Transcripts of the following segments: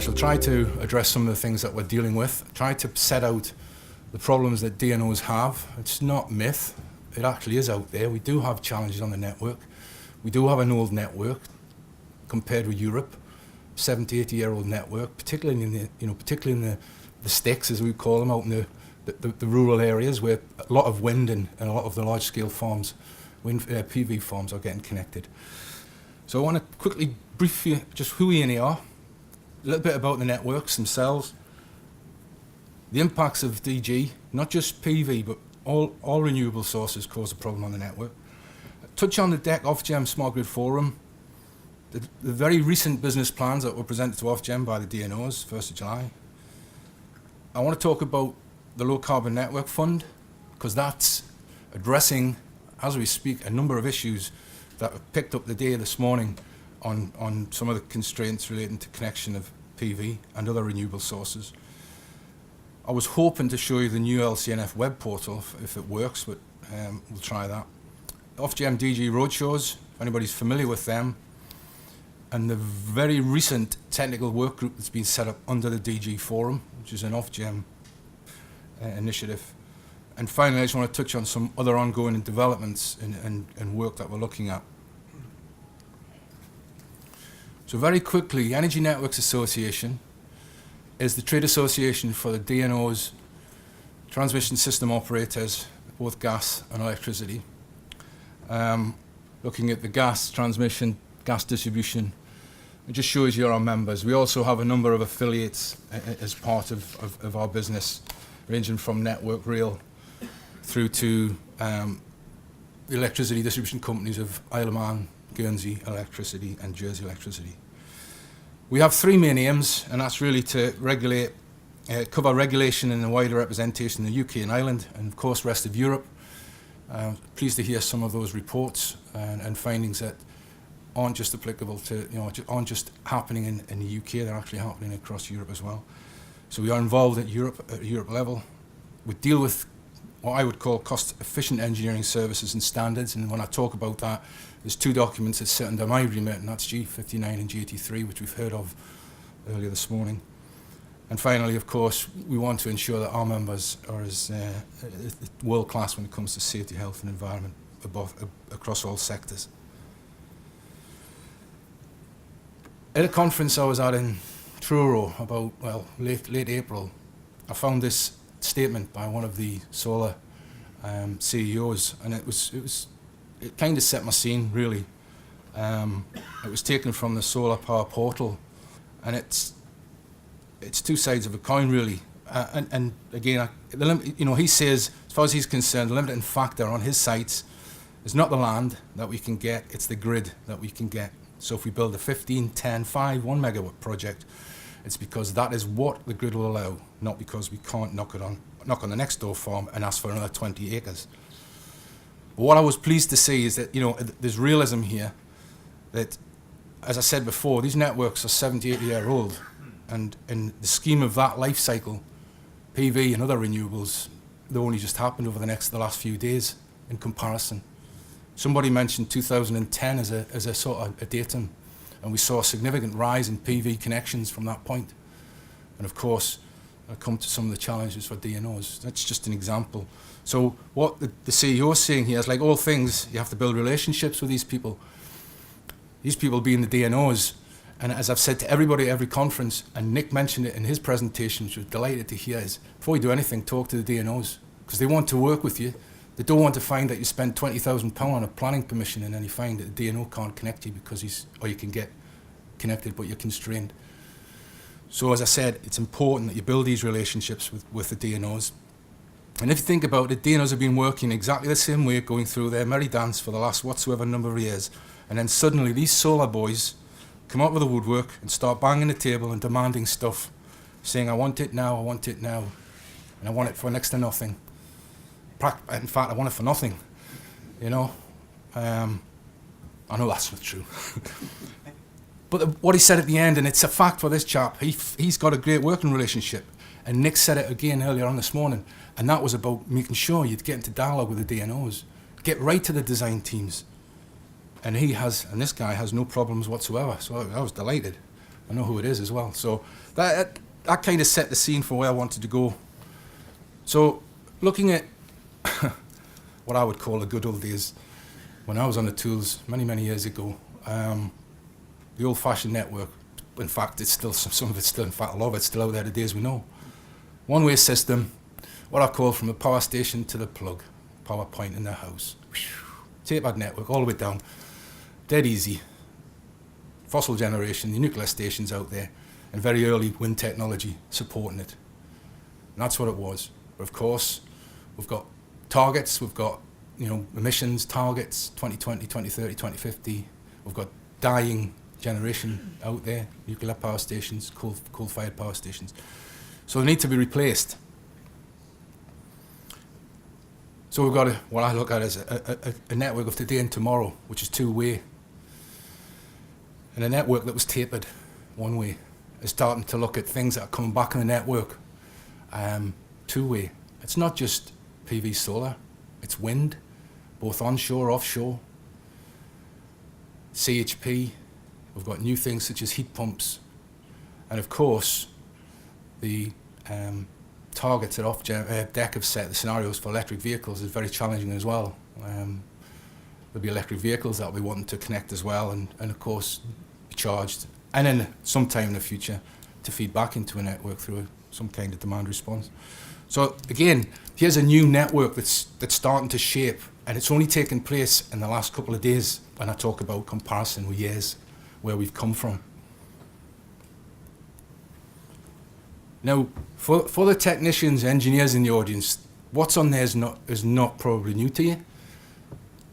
shall try to address some of the things that we're dealing with, try to set out the problems that DNOs have. It's not myth, it actually is out there. We do have challenges on the network. We do have an old network compared with Europe, 70, 80-year-old network, particularly in the sticks, as we call them, out in the rural areas where a lot of wind and a lot of the large-scale farms, PV farms, are getting connected. So I want to quickly brief you just who ENA are, a little bit about the networks themselves, the impacts of DG, not just PV, but all renewable sources cause a problem on the network. Touch on the DEC Ofgem Smart Grid Forum, the very recent business plans that were presented to Ofgem by the DNOs, 1st of July. I want to talk about the Low Carbon Network Fund, because that's addressing, as we speak, a number of issues that were picked up the day this morning on some of the constraints relating to connection of PV and other renewable sources. I was hoping to show you the new LCNF web portal if it works, but we'll try that. Ofgem DG roadshows, if anybody's familiar with them, and the very recent technical work group that's been set up under the DG Forum, which is an Ofgem initiative. And finally, I just want to touch on some other ongoing developments and work that we're looking at. So very quickly, Energy Networks Association is the trade association for the DNOs, transmission system operators, both gas and electricity. Looking at the gas transmission, gas distribution, it just shows you our members. We also have a number of affiliates as part of our business, ranging from Network Rail through to the electricity distribution companies of Isle of Man, Guernsey Electricity and Jersey Electricity. We have three main aims, and that's really to regulate, cover regulation and the wider representation in the UK and Ireland, and of course rest of Europe. Pleased to hear some of those reports and findings that aren't just applicable to, aren't just happening in the UK, they're actually happening across Europe as well. So we are involved at Europe level. We deal with what I would call cost-efficient engineering services and standards, and when I talk about that, there's two documents that sit under my remit, and that's G59 and G83, which we've heard of earlier this morning. And finally, of course, we want to ensure that our members are as world-class when it comes to safety, health and environment across all sectors. At a conference I was at in Truro about, late April, I found this statement by one of the solar CEOs, and it kind of set my scene, really. It was taken from the Solar Power Portal, and it's two sides of a coin, really. And again, he says, as far as he's concerned, the limiting factor on his sites is not the land that we can get, it's the grid that we can get. So if we build a 15, 10, 5, 1 megawatt project, it's because that is what the grid will allow, not because we can't knock on the next door farm and ask for another 20 acres. But what I was pleased to see is that, there's realism here that, as I said before, these networks are 70, 80-year-old, and in the scheme of that life cycle, PV and other renewables, they only just happened over the last few days in comparison. Somebody mentioned 2010 as a sort of a datum, and we saw a significant rise in PV connections from that point. And of course, I'll come to some of the challenges for DNOs. That's just an example. So what the CEO is saying here is, like all things, you have to build relationships with these people being the DNOs. And as I've said to everybody at every conference, and Nick mentioned it in his presentation, which I was delighted to hear, is before you do anything, talk to the DNOs, because they want to work with you. They don't want to find that you spend £20,000 on a planning permission and then you find that the DNO can't connect you because you can get connected but you're constrained. So as I said, it's important that you build these relationships with the DNOs. And if you think about it, DNOs have been working exactly the same way, going through their merry dance for the last whatsoever number of years. And then suddenly these solar boys come up with the woodwork and start banging the table and demanding stuff, saying, I want it now, and I want it for next to nothing. In fact, I want it for nothing, I know that's not true. But what he said at the end, and it's a fact for this chap, he's got a great working relationship. And Nick said it again earlier on this morning, and that was about making sure you'd get into dialogue with the DNOs, get right to the design teams. And this guy has no problems whatsoever, so I was delighted. I know who it is as well. So that kind of set the scene for where I wanted to go. So looking at what I would call the good old days, when I was on the tools many, many years ago, the old-fashioned network, in fact, it's still, some of it's still, in fact, a lot of it's still out there today as we know. One-way system, what I call from the power station to the plug, power point in the house. Take that network all the way down, dead easy. Fossil generation, the nuclear stations out there, and very early wind technology supporting it. And that's what it was. But of course, we've got targets, we've got emissions targets, 2020, 2030, 2050. We've got dying generation out there, nuclear power stations, coal-fired power stations. So they need to be replaced. So we've got what I look at as a network of today and tomorrow, which is two-way. And a network that was tapered one way is starting to look at things that are coming back in the network two-way. It's not just PV solar, it's wind, both onshore, offshore, CHP. We've got new things such as heat pumps. And of course, the targets that DEC have set, the scenarios for electric vehicles, is very challenging as well. There'll be electric vehicles that will be wanting to connect as well, and of course be charged, and then sometime in the future to feed back into a network through some kind of demand response. So again, here's a new network that's starting to shape, and it's only taken place in the last couple of days when I talk about comparison with years where we've come from. Now, for the technicians, engineers in the audience, what's on there is not probably new to you.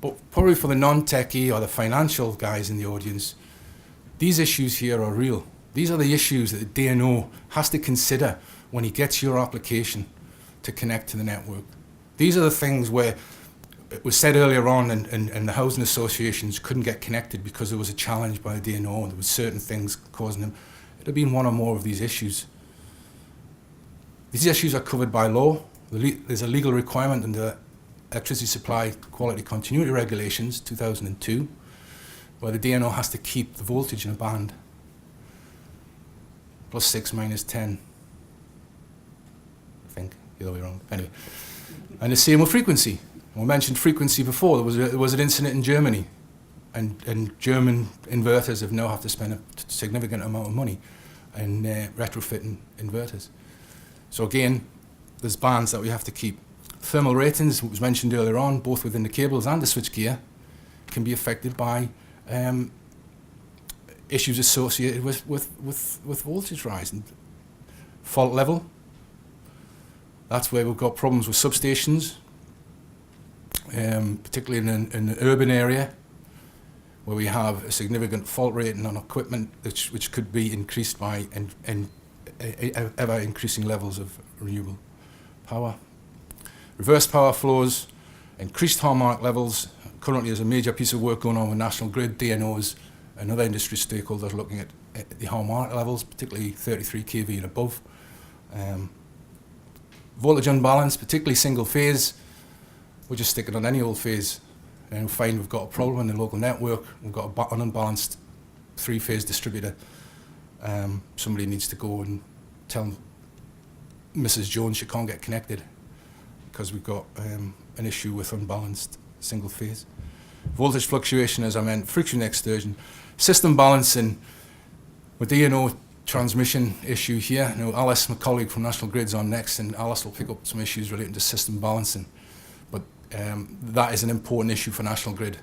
But probably for the non-techie or the financial guys in the audience, these issues here are real. These are the issues that the DNO has to consider when he gets your application to connect to the network. These are the things where it was said earlier on and the housing associations couldn't get connected because there was a challenge by the DNO and there were certain things causing them. It had been one or more of these issues. These issues are covered by law. There's a legal requirement under Electricity Supply Quality Continuity Regulations, 2002, where the DNO has to keep the voltage in a band, +6, -10, I think, the other way around, anyway. And the same with frequency. We mentioned frequency before. There was an incident in Germany, and German inverters have now have to spend a significant amount of money in retrofitting inverters. So again, there's bands that we have to keep. Thermal ratings, what was mentioned earlier on, both within the cables and the switchgear, can be affected by issues associated with voltage rise. And fault level, that's where we've got problems with substations, particularly in the urban area, where we have a significant fault rating on equipment which could be increased by ever increasing levels of renewable power. Reverse power flows, increased harmonic levels. Currently there's a major piece of work going on with National Grid, DNOs, and other industry stakeholders looking at the harmonic levels, particularly 33 kV and above. Voltage unbalance, particularly single phase. We're just sticking on any old phase and we find we've got a problem in the local network. We've got an unbalanced three-phase distributor. Somebody needs to go and tell Mrs. Jones she can't get connected because we've got an issue with unbalanced single phase. Voltage fluctuation, as I meant, friction exertion, system balancing with DNO transmission issue here. Now, Alice, my colleague from National Grid's on next, and Alice will pick up some issues relating to system balancing. But that is an important issue for National Grid.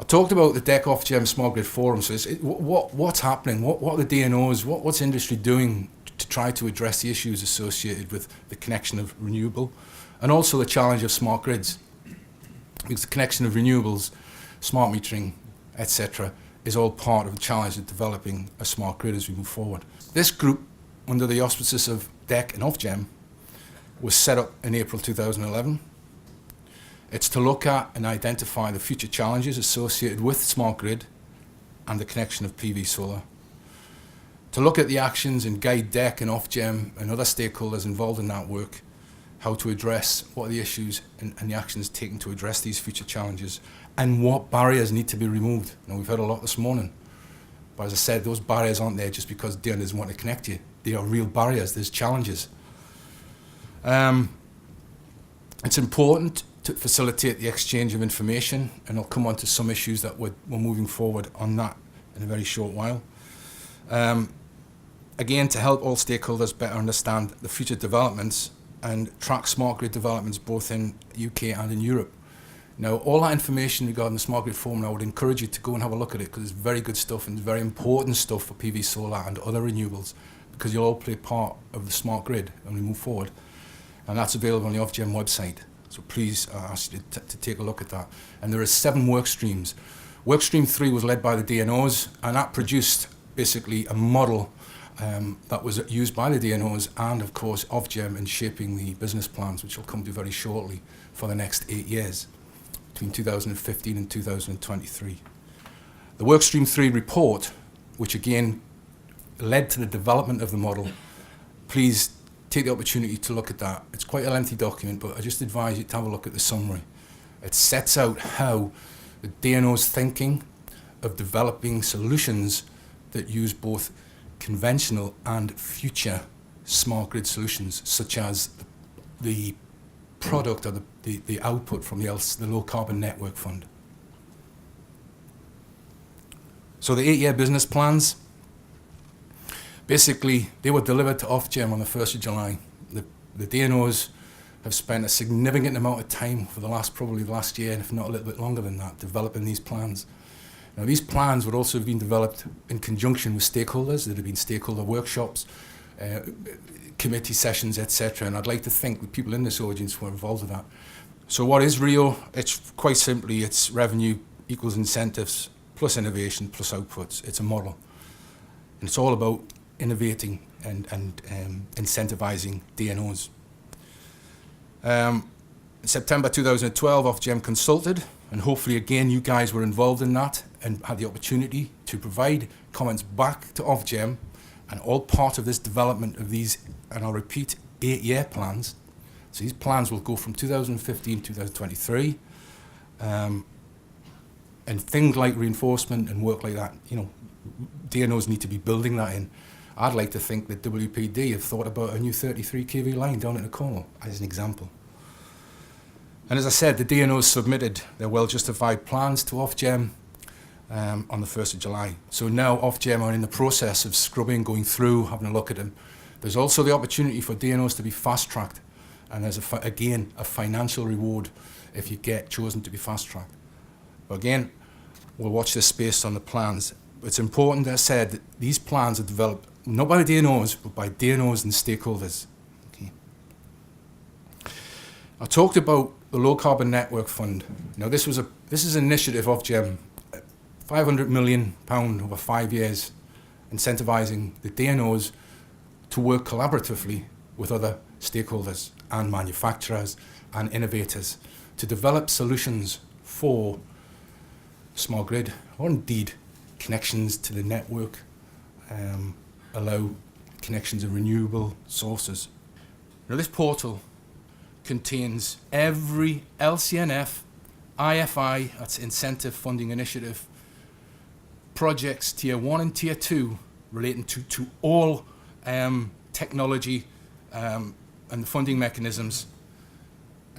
I talked about the DEC Ofgem Smart Grid Forum. So what's happening? What are the DNOs? What's industry doing to try to address the issues associated with the connection of renewable and also the challenge of smart grids? Because the connection of renewables, smart metering, etc., is all part of the challenge of developing a smart grid as we move forward. This group, under the auspices of DEC and Ofgem, was set up in April 2011. It's to look at and identify the future challenges associated with smart grid and the connection of PV solar. To look at the actions and guide DEC and Ofgem and other stakeholders involved in that work, how to address what are the issues and the actions taken to address these future challenges and what barriers need to be removed. Now, we've heard a lot this morning But as I said, those barriers aren't there just because DEON doesn't want to connect you. They are real barriers. There's challenges. It's important to facilitate the exchange of information, and I'll come on to some issues that we're moving forward on that in a very short while. Again, to help all stakeholders better understand the future developments and track smart grid developments both in UK and in Europe. Now, all that information regarding the Smart Grid Forum, I would encourage you to go and have a look at it, because it's very good stuff and it's very important stuff for PV solar and other renewables, because you'll all play part of the smart grid when we move forward. And that's available on the Ofgem website. So please, I ask you to take a look at that. And there are 7 work streams. Work stream 3 was led by the DNOs, and that produced basically a model that was used by the DNOs and, of course, Ofgem in shaping the business plans, which I'll come to very shortly, for the next 8 years. Between 2015 and 2023. The Workstream 3 report, which again led to the development of the model, please take the opportunity to look at that. It's quite a lengthy document, but I just advise you to have a look at the summary. It sets out how the DNO's thinking of developing solutions that use both conventional and future smart grid solutions, such as the product or the output from the Low Carbon Network Fund. So the 8-year business plans, basically they were delivered to Ofgem on the 1st of July. The DNOs have spent a significant amount of time for probably the last year, if not a little bit longer than that, developing these plans. Now, these plans would also have been developed in conjunction with stakeholders. There have been stakeholder workshops, committee sessions, etc. And I'd like to think that people in this audience were involved with that. So what is RIO? It's quite simply, it's revenue equals incentives plus innovation plus outputs. It's a model. And it's all about innovating and incentivizing DNOs. In September 2012, Ofgem consulted, and hopefully again you guys were involved in that and had the opportunity to provide comments back to Ofgem, and all part of this development of these, and I'll repeat, 8-year plans. So these plans will go from 2015 to 2023, and things like reinforcement and work like that, DNOs need to be building that in. I'd like to think that WPD have thought about a new 33 kV line down into Cornwall, as an example. And as I said, the DNOs submitted their well-justified plans to Ofgem on the 1st of July. So now Ofgem are in the process of scrubbing, going through, having a look at them. There's also the opportunity for DNOs to be fast-tracked, and there's, again, a financial reward if you get chosen to be fast-tracked. But again, we'll watch this space on the plans. It's important, as I said, that these plans are developed not by the DNOs, but by DNOs and stakeholders. Okay. I talked about the Low Carbon Network Fund. Now, this is an initiative of Ofgem, £500 million over 5 years, incentivising the DNOs to work collaboratively with other stakeholders and manufacturers and innovators to develop solutions for smart grid, or indeed connections to the network, allow connections of renewable sources. Now, this portal contains every LCNF, IFI, that's Incentive Funding Initiative, projects Tier 1 and Tier 2 relating to all technology and the funding mechanisms.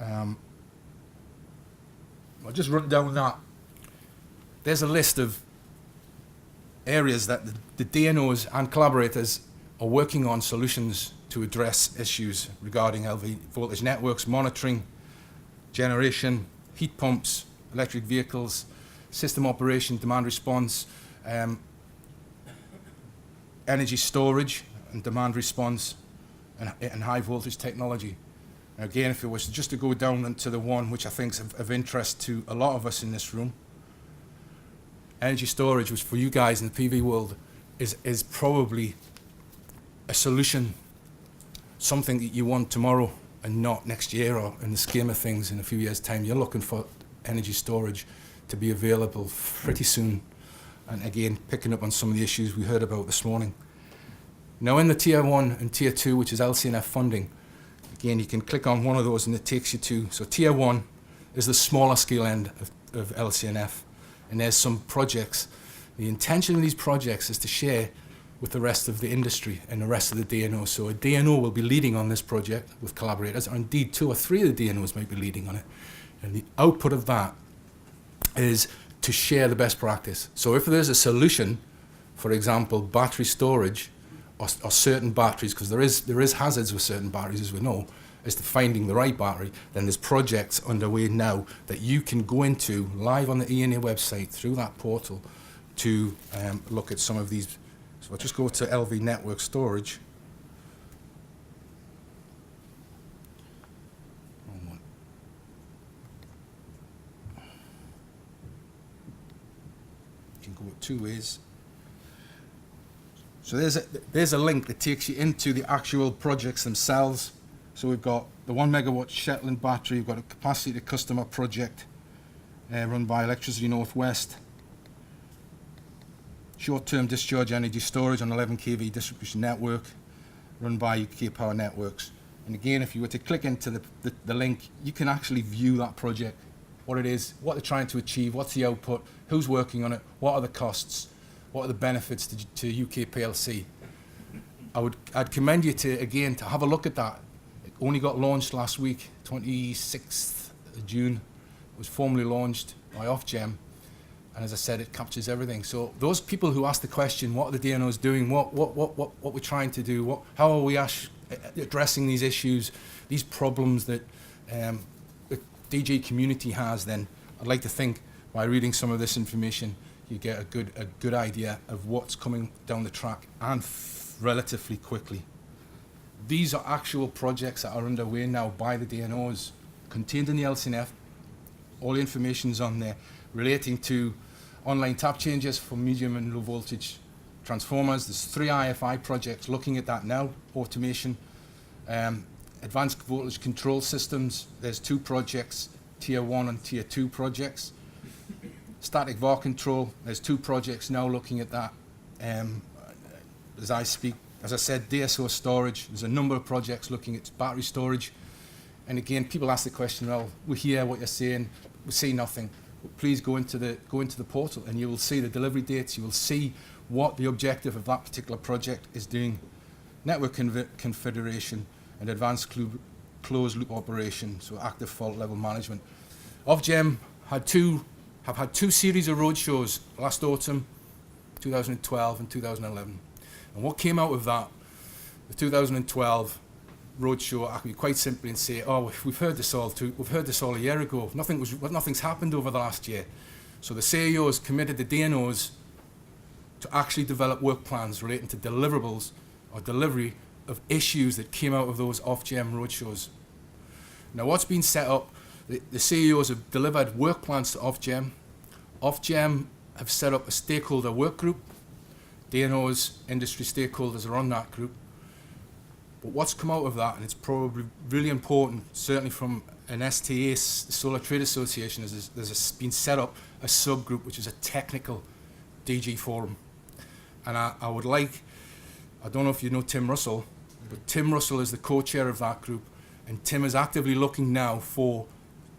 I'll just run down that. There's a list of areas that the DNOs and collaborators are working on solutions to address issues regarding LV voltage networks, monitoring, generation, heat pumps, electric vehicles, system operation, demand response, energy storage and demand response, and high voltage technology. Now again, if it was just to go down to the one which I think is of interest to a lot of us in this room, energy storage, which for you guys in the PV world is probably a solution, something that you want tomorrow and not next year, or in the scheme of things in a few years' time. You're looking for energy storage to be available pretty soon. And again, picking up on some of the issues we heard about this morning. Now in the Tier 1 and Tier 2, which is LCNF funding, again, you can click on one of those and it takes you to, so Tier 1 is the smaller scale end of LCNF. And there's some projects. The intention of these projects is to share with the rest of the industry and the rest of the DNOs. So a DNO will be leading on this project with collaborators, or indeed 2 or 3 of the DNOs might be leading on it. And the output of that is to share the best practice. So if there's a solution, for example, battery storage, or certain batteries, because there is hazards with certain batteries, as we know, as to finding the right battery, then there's projects underway now that you can go into live on the ENA website through that portal to look at some of these. So I'll just go to LV Network Storage. You can go 2 ways. So there's a link that takes you into the actual projects themselves. So we've got the 1 megawatt Shetland battery, we've got a capacity to customer project run by Electricity Northwest. Short-term discharge energy storage on 11 kV distribution network run by UK Power Networks. And again, if you were to click into the link, you can actually view that project, what it is, what they're trying to achieve, what's the output, who's working on it, what are the costs, what are the benefits to UK PLC. I'd commend you to have a look at that. It only got launched last week, 26th of June. It was formally launched by Ofgem. And as I said, it captures everything. So those people who ask the question, what are the DNOs doing, what we're trying to do, how are we addressing these issues, these problems that the DG community has, then I'd like to think by reading some of this information, you get a good idea of what's coming down the track, and relatively quickly. These are actual projects that are underway now by the DNOs, contained in the LCNF. All the information's on there, relating to online tap changes for medium and low voltage transformers. There's 3 IFI projects looking at that now, automation. Advanced voltage control systems, there's 2 projects, tier 1 and tier 2 projects. Static VAR control, there's 2 projects now looking at that as I speak. As I said, DSO storage, there's a number of projects looking at battery storage. And again, people ask the question, well, we hear what you're saying, we see nothing. Please go into the portal and you will see the delivery dates, you will see what the objective of that particular project is doing. Network configuration and advanced closed loop operation, so active fault level management. Ofgem have had 2 series of roadshows last autumn, 2012 and 2011. And what came out of that, the 2012 roadshow, I can quite simply say, oh, we've heard this all a year ago. Nothing's happened over the last year. So the CEOs committed the DNOs to actually develop work plans relating to deliverables or delivery of issues that came out of those Ofgem roadshows. Now what's been set up, the CEOs have delivered work plans to Ofgem. Ofgem have set up a stakeholder work group. DNOs, industry stakeholders are on that group. But what's come out of that, and it's probably really important, certainly from an STA, Solar Trade Association, there's been set up a subgroup which is a technical DG forum. And I don't know if you know Tim Russell, but Tim Russell is the co-chair of that group, and Tim is actively looking now for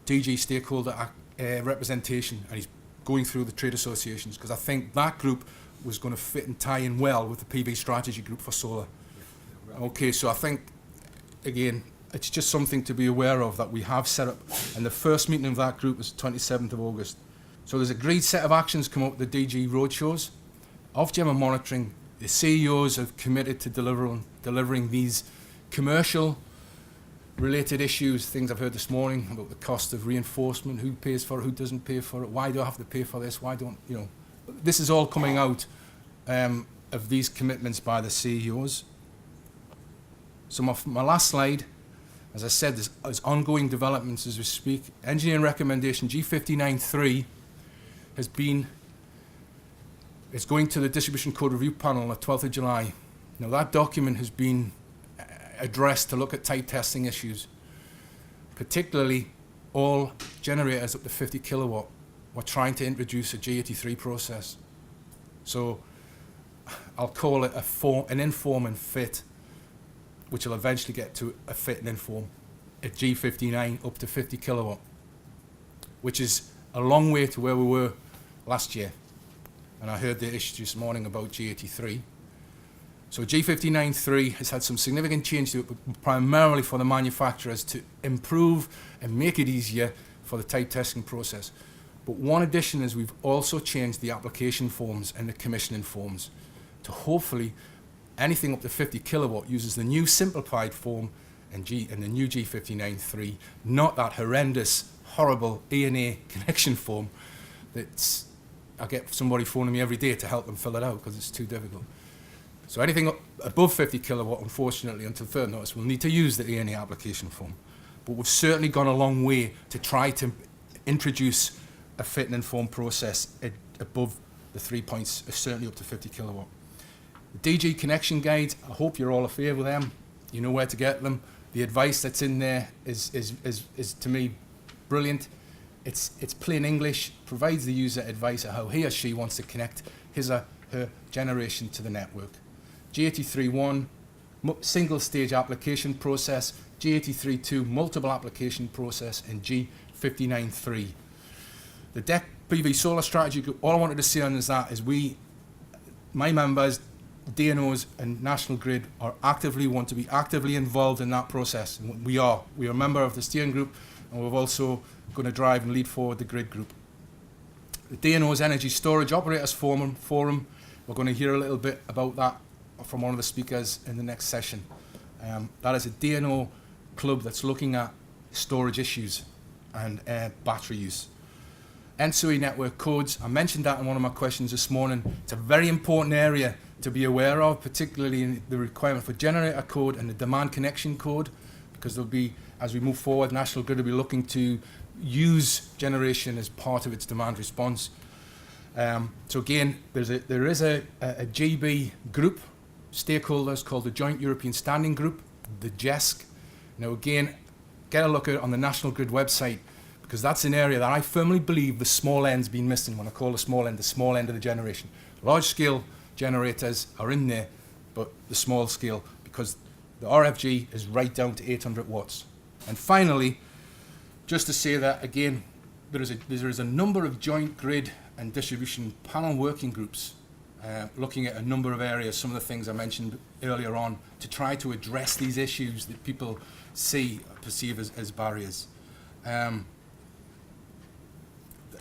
DG stakeholder representation, and he's going through the trade associations, because I think that group was going to fit and tie in well with the PV strategy group for solar. Okay, so I think, again, it's just something to be aware of that we have set up, and the first meeting of that group was 27th of August. So there's a great set of actions come up with the DG roadshows. Ofgem are monitoring. The CEOs have committed to delivering these commercial related issues, things I've heard this morning about the cost of reinforcement, who pays for it, who doesn't pay for it, why do I have to pay for this, why don't, this is all coming out of these commitments by the CEOs. So my last slide, as I said, there's ongoing developments as we speak. Engineering recommendation G59.3 it's going to the Distribution Code Review Panel on the 12th of July. Now that document has been addressed to look at type testing issues, particularly all generators up to 50 kilowatt. We're trying to introduce a G83 process. So I'll call it an inform and fit, which will eventually get to a fit and inform at G59 up to 50 kilowatt, which is a long way to where we were last year. and I heard the issue this morning about G83. So G59.3 has had some significant change to it, primarily for the manufacturers to improve and make it easier for the type testing process. But one addition is we've also changed the application forms and the commissioning forms to hopefully anything up to 50 kilowatt uses the new simplified form and the new G59.3, not that horrendous, horrible ENA connection form that's, I get somebody phoning me every day to help them fill it out because it's too difficult. So anything up above 50 kilowatt, unfortunately, until further notice, will need to use the ENA application form. But we've certainly gone a long way to try to introduce a fit and inform process above the 3 points, certainly up to 50 kilowatt. The DG connection guides, I hope you're all familiar with them. You know where to get them. The advice that's in there is to me brilliant. It's plain English, provides the user advice on how he or she wants to connect his or her generation to the network. G83.1, single stage application process, G83.2, multiple application process, and G59.3. The DEC PV solar strategy group, all I wanted to say on is that is my members, DNOs and National Grid want to be actively involved in that process. And we are a member of the steering group, and we're also going to drive and lead forward the grid group. The DNO's Energy Storage Operators Forum, we're going to hear a little bit about that from one of the speakers in the next session. That is a DNO club that's looking at storage issues and battery use. NSOE network codes, I mentioned that in one of my questions this morning. It's a very important area to be aware of, particularly in the requirement for generator code and the demand connection code, because there'll be, as we move forward, National Grid will be looking to use generation as part of its demand response. So again, there is a GB group, stakeholders called the Joint European Standing Group, the JESC. Now again, get a look at it on the National Grid website, because that's an area that I firmly believe the small end's been missing. When I call the small end of the generation. Large scale generators are in there, but the small scale, because the RFG is right down to 800 watts. And finally, just to say that again, there is a number of joint grid and distribution panel working groups looking at a number of areas, some of the things I mentioned earlier on, to try to address these issues that people perceive as barriers.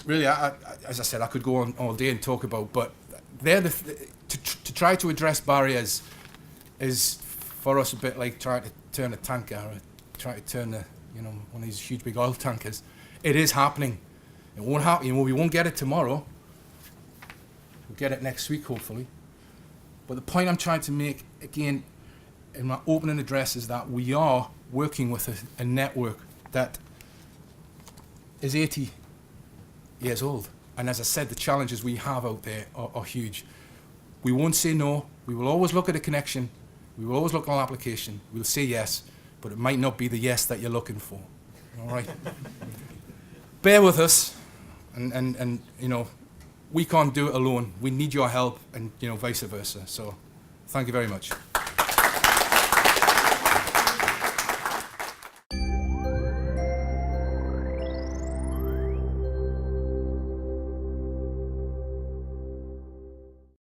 Really, as I said, I could go on all day and talk about, but they're to try to address barriers is for us a bit like trying to turn a tanker, or trying to turn one of these huge big oil tankers. It is happening. It won't happen. We won't get it tomorrow. We'll get it next week, hopefully. But the point I'm trying to make, again, in my opening address, is that we are working with a network that is 80 years old. And as I said, the challenges we have out there are huge. We won't say no. We will always look at a connection. We will always look at an application. We'll say yes, but it might not be the yes that you're looking for. All right? Bear with us, and we can't do it alone. We need your help, and vice versa. So thank you very much.